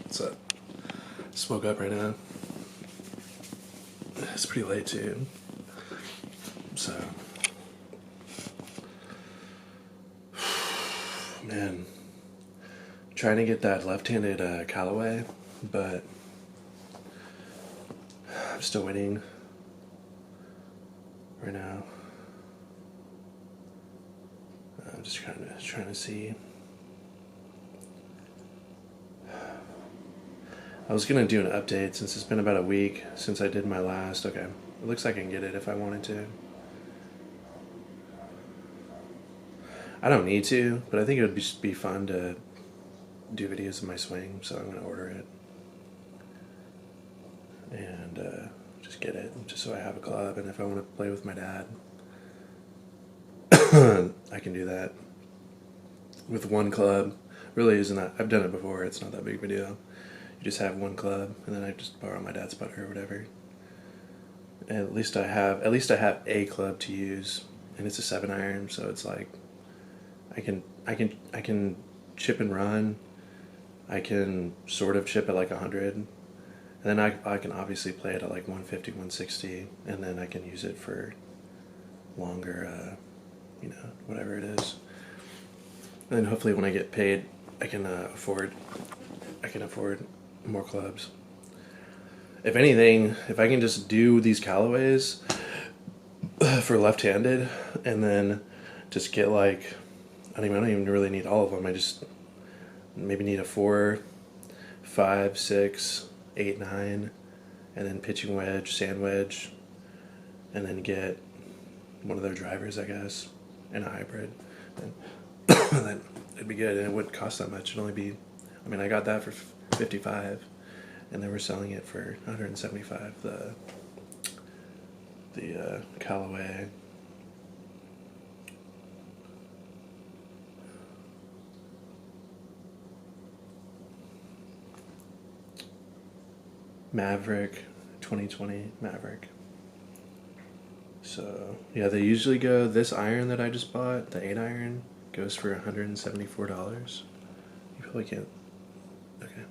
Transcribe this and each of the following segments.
What's up? Just woke up right now. It's pretty late too. So, man, trying to get that left-handed Callaway, but I'm still waiting right now. I'm just trying to see. I was gonna do an update since it's been about a week since I did my last. Okay, it looks like I can get it if I wanted to. I don't need to, but I think it would just be fun to do videos of my swing, so I'm gonna order it and just get it, just so I have a club. And if I want to play with my dad, I can do that with one club. Really isn't that? I've done it before. It's not that big of a deal. You just have one club, and then I just borrow my dad's putter or whatever. And at least I have a club to use, and it's a 7-iron, so it's like I can chip and run. I can sort of chip at like 100, and then I can obviously play it at like 150, 160, and then I can use it for longer, whatever it is. And then hopefully when I get paid, I can afford more clubs. If anything, if I can just do these Callaways for left-handed, and then just get like, I don't even really need all of them. I just maybe need a 4, 5, 6, 8, 9, and then pitching wedge, sand wedge, and then get one of their drivers, I guess, and a hybrid. And then it'd be good, and it wouldn't cost that much. It'd only be, I got that for $55, and they were selling it for $175. The Callaway. Maverick, 2020 Maverick. So yeah, they usually go. This iron that I just bought, the 8-iron, goes for $174. You probably can't. Okay.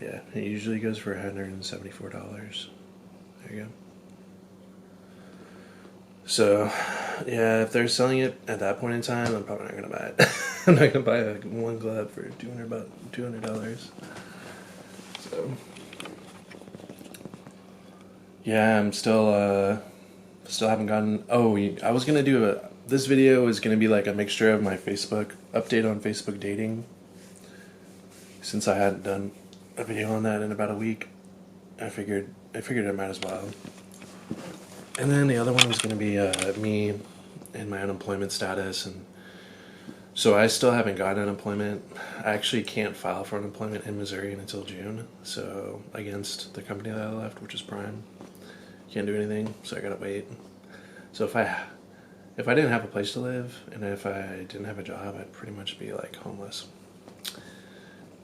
Yeah, it usually goes for $174. There you go. So, yeah, if they're selling it at that point in time, I'm probably not gonna buy it. I'm not gonna buy one glove for $200. So, yeah, I'm still haven't gotten. Oh, I was gonna do this video is gonna be like a mixture of my Facebook update on Facebook dating. Since I hadn't done a video on that in about a week, I figured I might as well. And then the other one was going to be me and my unemployment status, and so I still haven't gotten unemployment. I actually can't file for unemployment in Missouri until June, so against the company that I left, which is Prime, can't do anything, so I gotta wait. So if I didn't have a place to live, and if I didn't have a job, I'd pretty much be like homeless.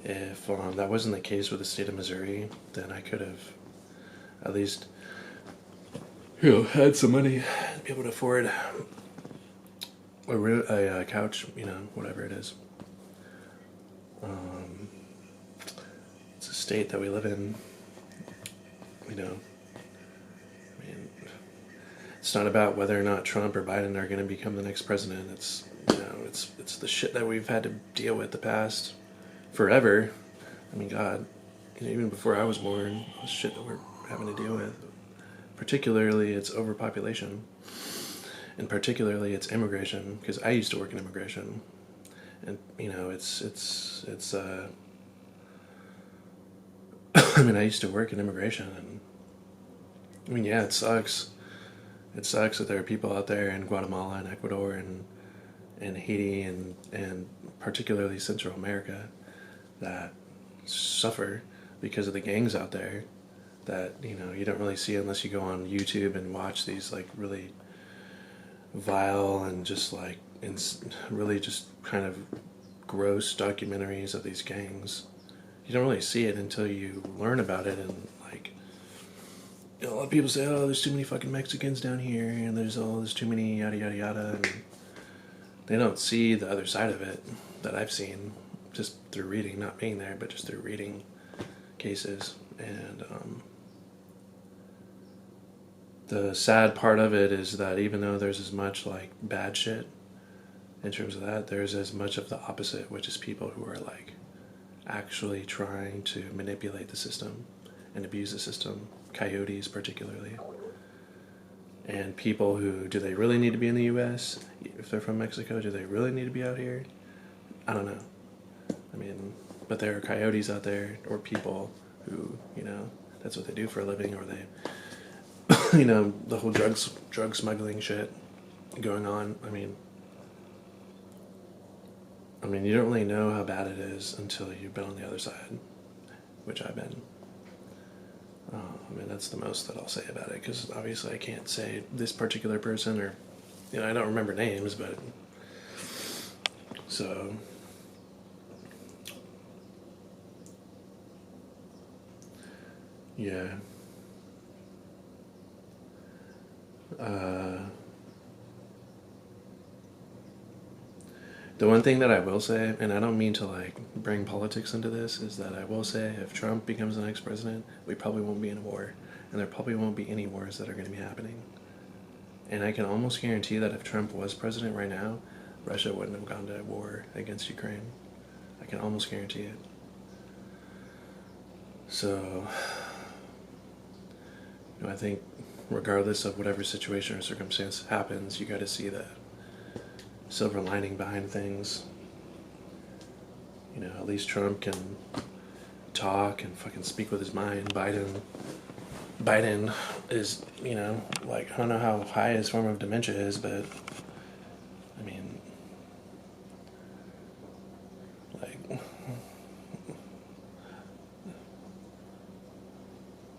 If that wasn't the case with the state of Missouri, then I could have at least had some money to be able to afford a couch, whatever it is. It's a state that we live in, it's not about whether or not Trump or Biden are going to become the next president. It's it's the shit that we've had to deal with the past forever. God, even before I was born, the shit that we're having to deal with. Particularly, it's overpopulation, and particularly it's immigration. Because I used to work in immigration, and it's I used to work in immigration, and yeah, it sucks. It sucks that there are people out there in Guatemala and Ecuador and Haiti and particularly Central America that suffer because of the gangs out there that you don't really see unless you go on YouTube and watch these like really vile and just like really just kind of gross documentaries of these gangs. You don't really see it until you learn about it, and like a lot of people say, oh, there's too many fucking Mexicans down here, and there's too many yada yada yada, and they don't see the other side of it that I've seen, just through reading, not being there, but just through reading cases. And the sad part of it is that even though there's as much like bad shit in terms of that, there's as much of the opposite, which is people who are like actually trying to manipulate the system and abuse the system, coyotes particularly. And people who, do they really need to be in the US? If they're from Mexico, do they really need to be out here? I don't know. I mean, but there are coyotes out there, or people who, you know, that's what they do for a living, or they, you know, the whole drug smuggling shit going on. I mean, you don't really know how bad it is until you've been on the other side, which I've been. I mean, that's the most that I'll say about it, because obviously I can't say this particular person, or, you know, I don't remember names, but, so, yeah. The one thing that I will say, and I don't mean to like bring politics into this, is that I will say if Trump becomes the next president, we probably won't be in a war, and there probably won't be any wars that are going to be happening. And I can almost guarantee that if Trump was president right now, Russia wouldn't have gone to war against Ukraine. I can almost guarantee it. So, you know, I think regardless of whatever situation or circumstance happens, you got to see the silver lining behind things. You know, at least Trump can talk and fucking speak with his mind. Biden is, you know, like, I don't know how high his form of dementia is, but I mean, like,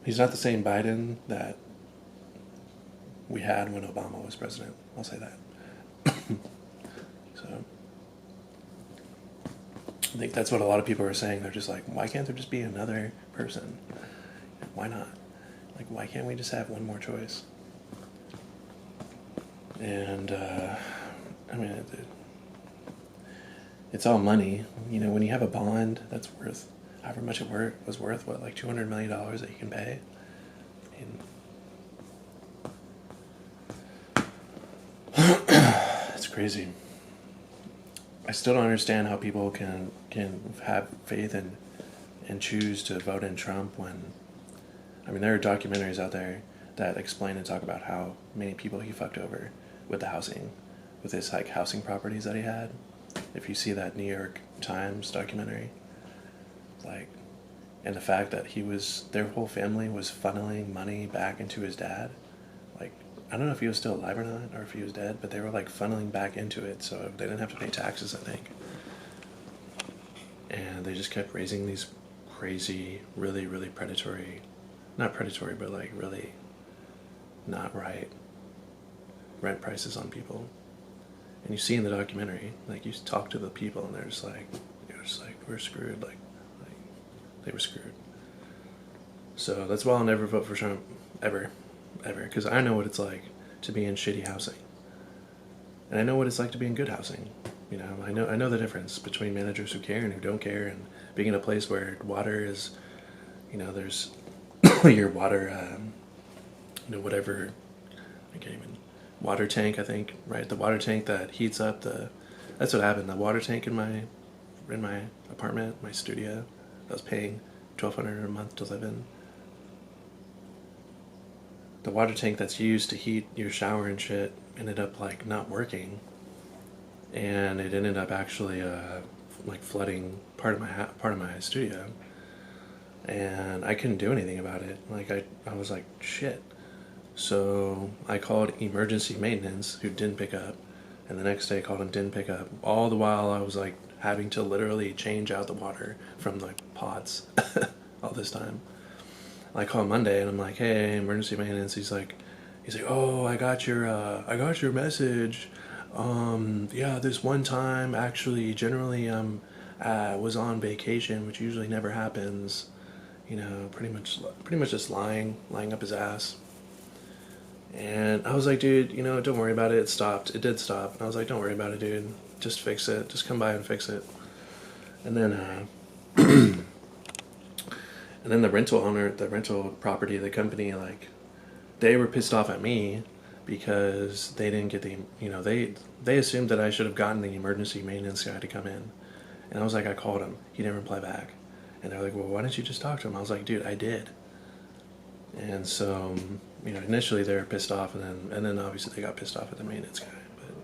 he's not the same Biden that we had when Obama was president. I'll say that. So I think that's what a lot of people are saying. They're just like, why can't there just be another person? Why not? Like, why can't we just have one more choice? And I mean, it's all money. You know, when you have a bond that's worth however much it was worth, what, like $200 million that you can pay? I mean, it's crazy. I still don't understand how people can have faith and choose to vote in Trump when, I mean, there are documentaries out there that explain and talk about how many people he fucked over with the housing, with his like housing properties that he had. If you see that New York Times documentary, like, and the fact that their whole family was funneling money back into his dad, like, I don't know if he was still alive or not, or if he was dead, but they were like funneling back into it, so they didn't have to pay taxes, I think. And they just kept raising these crazy, really, really predatory, not predatory, but like really not right rent prices on people. And you see in the documentary, like, you talk to the people and they're just like, we're screwed, like they were screwed. So that's why I'll never vote for Trump, ever, because I know what it's like to be in shitty housing, and I know what it's like to be in good housing. You know, I know the difference between managers who care and who don't care, and being in a place where water is, you know, there's your water, you know, whatever, I can't even, water tank, I think, right? The water tank that heats up that's what happened. The water tank in my apartment, my studio, I was paying $1,200 a month to live in. The water tank that's used to heat your shower and shit ended up like not working, and it ended up actually like flooding part of my studio, and I couldn't do anything about it. Like, I was like, shit. So I called emergency maintenance, who didn't pick up, and the next day I called and didn't pick up. All the while I was like having to literally change out the water from the pots all this time. I call Monday and I'm like, hey, emergency maintenance. He's like, oh, I got your message. Yeah, this one time, actually, generally, was on vacation, which usually never happens. You know, pretty much just lying up his ass. And I was like, dude, you know, don't worry about it. It did stop. And I was like, don't worry about it, dude. Just fix it. Just come by and fix it. And then, and then the rental owner, the rental property, the company, like, they were pissed off at me because they didn't get the, they assumed that I should have gotten the emergency maintenance guy to come in. And I was like, I called him. He didn't reply back. And they're like, well, why didn't you just talk to him? I was like, dude, I did. And so, initially they were pissed off, and then obviously they got pissed off at the maintenance guy. But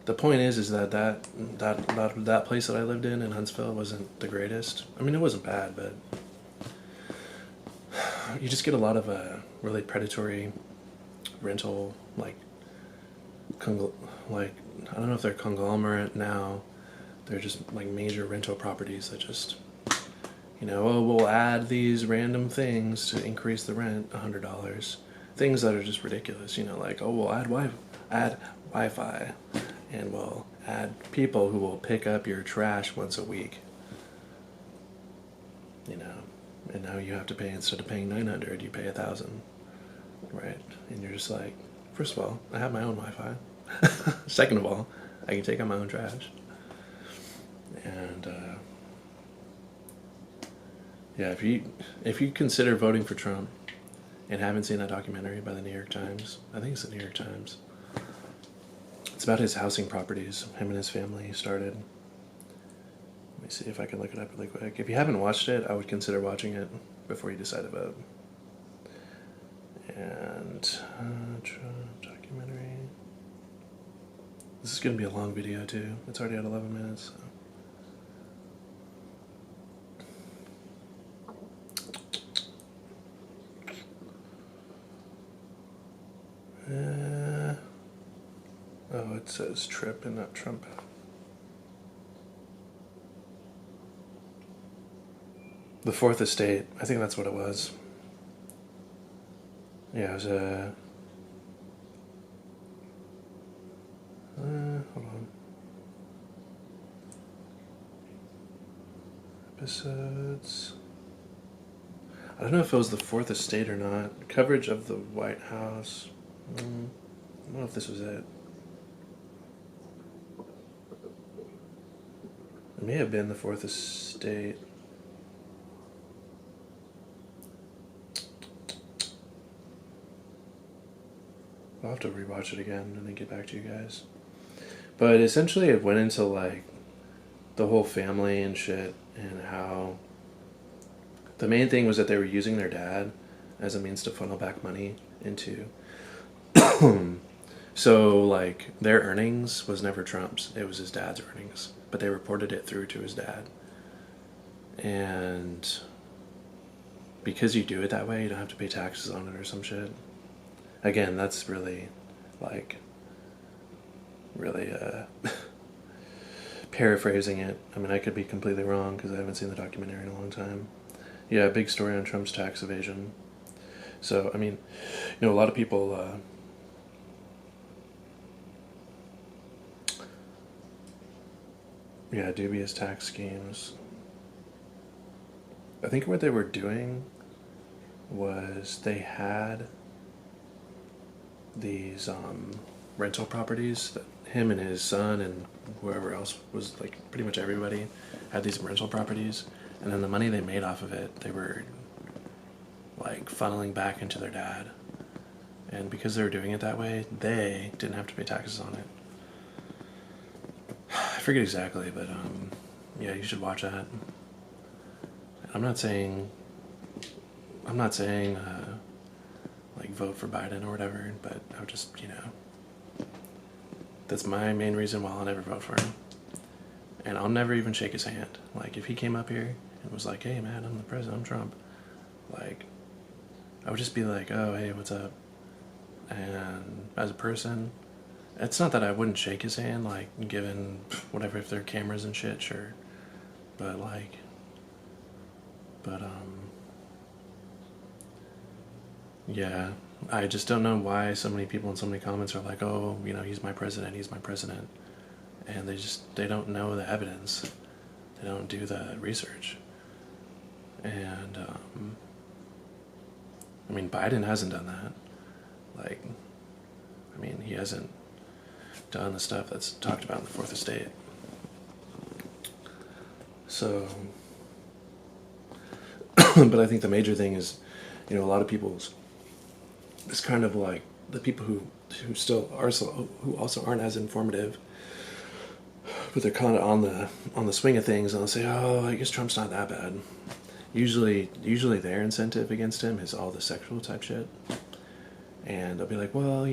the point is that place that I lived in Huntsville wasn't the greatest. I mean, it wasn't bad, but you just get a lot of really predatory rental, like I don't know if they're conglomerate now. They're just like major rental properties that just, we'll add these random things to increase the rent $100. Things that are just ridiculous, like, we'll add Wi-Fi, and we'll add people who will pick up your trash once a week. And now you have to pay, instead of paying $900, you pay $1,000, right? And you're just like, first of all, I have my own Wi-Fi. Second of all, I can take out my own trash. And yeah, if you consider voting for Trump and haven't seen that documentary by the New York Times, I think it's the New York Times. It's about his housing properties. Him and his family started. Let me see if I can look it up really quick. If you haven't watched it, I would consider watching it before you decide to vote. And documentary. This is going to be a long video too. It's already at 11 minutes. So. Oh, it says Trip and not Trump. The Fourth Estate. I think that's what it was. Yeah, it was a... hold on. Episodes... I don't know if it was the Fourth Estate or not. Coverage of the White House. I don't know if this was it. It may have been the Fourth Estate. I'll have to rewatch it again and then get back to you guys. But essentially it went into like the whole family and shit, and how the main thing was that they were using their dad as a means to funnel back money into so like their earnings was never Trump's, it was his dad's earnings, but they reported it through to his dad. And because you do it that way, you don't have to pay taxes on it or some shit. Again, that's really paraphrasing it. I mean, I could be completely wrong because I haven't seen the documentary in a long time. Yeah, big story on Trump's tax evasion. So, I mean, a lot of people dubious tax schemes. I think what they were doing was they had these rental properties that him and his son and whoever else was, like, pretty much everybody had these rental properties, and then the money they made off of it, they were like funneling back into their dad. And because they were doing it that way, they didn't have to pay taxes on it. I forget exactly, but yeah, you should watch that. I'm not saying like vote for Biden or whatever, but I would just, that's my main reason why I'll never vote for him. And I'll never even shake his hand. Like, if he came up here and was like, hey man, I'm the president, I'm Trump, like, I would just be like, oh hey, what's up? And as a person, it's not that I wouldn't shake his hand, like, given whatever, if there are cameras and shit, sure. But yeah, I just don't know why so many people in so many comments are like, oh, he's my president, and they don't know the evidence, they don't do the research. And I mean, Biden hasn't done that. Like, I mean, he hasn't done the stuff that's talked about in the Fourth Estate. So, but I think the major thing is, a lot of people's, it's kind of like the people who still are, who also aren't as informative, but they're kind of on the swing of things, and they'll say, oh, I guess Trump's not that bad. Usually their incentive against him is all the sexual type shit. And they'll be like, well,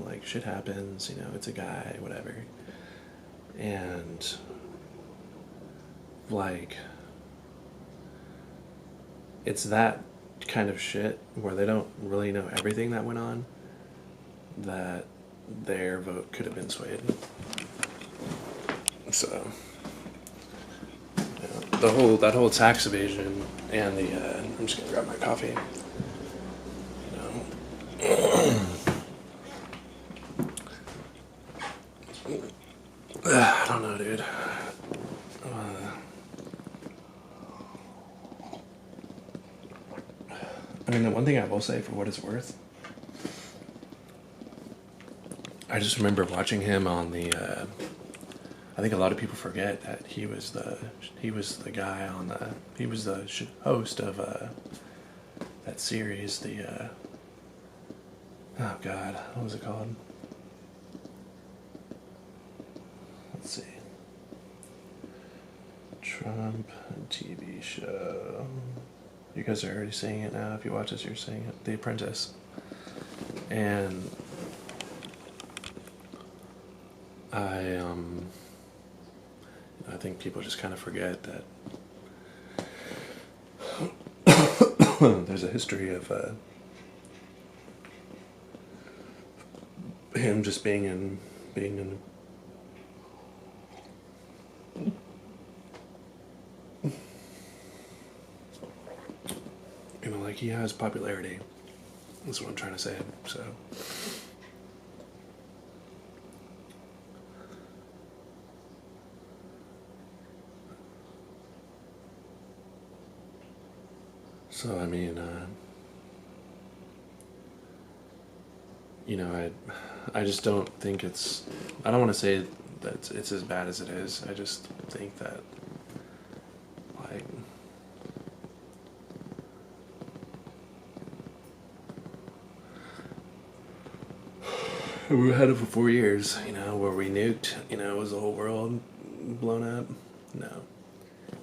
like, shit happens, it's a guy, whatever. And, like, it's that kind of shit where they don't really know everything that went on, that their vote could have been swayed. So, that whole tax evasion and the, I'm just gonna grab my coffee. I don't know, dude. I mean, the one thing I will say, for what it's worth, I just remember watching him on the. I think a lot of people forget that he was the guy on the. He was the host of that series. The oh God, what was it called? Let's see. Trump TV show. You guys are already seeing it now. If you watch this, you're seeing it. The Apprentice. And I think people just kind of forget that there's a history of him just being in like, he has popularity. That's what I'm trying to say. So I mean, I just don't think it's. I don't want to say that it's as bad as it is. I just think that, like, we had it for 4 years, where we nuked, was the whole world blown up? No.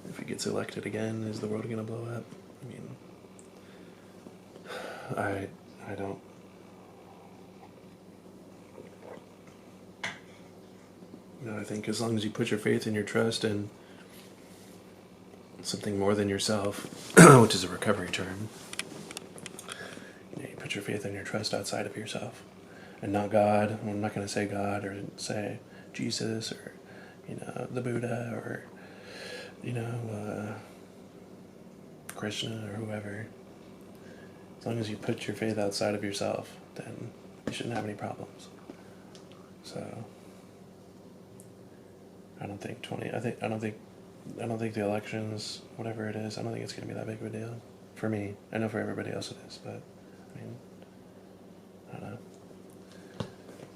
If he gets elected again, is the world going to blow up? I mean, I don't. I think as long as you put your faith and your trust in something more than yourself, which is a recovery term, you put your faith and your trust outside of yourself, and not God. I'm not going to say God or say Jesus or, the Buddha or, Krishna or whoever. As long as you put your faith outside of yourself, then you shouldn't have any problems. So I don't think the elections, whatever it is, I don't think it's going to be that big of a deal. For me. I know for everybody else it is, but, I mean, I don't know.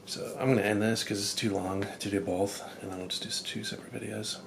So I'm going to end this because it's too long to do both, and then I'll just do 2 separate videos.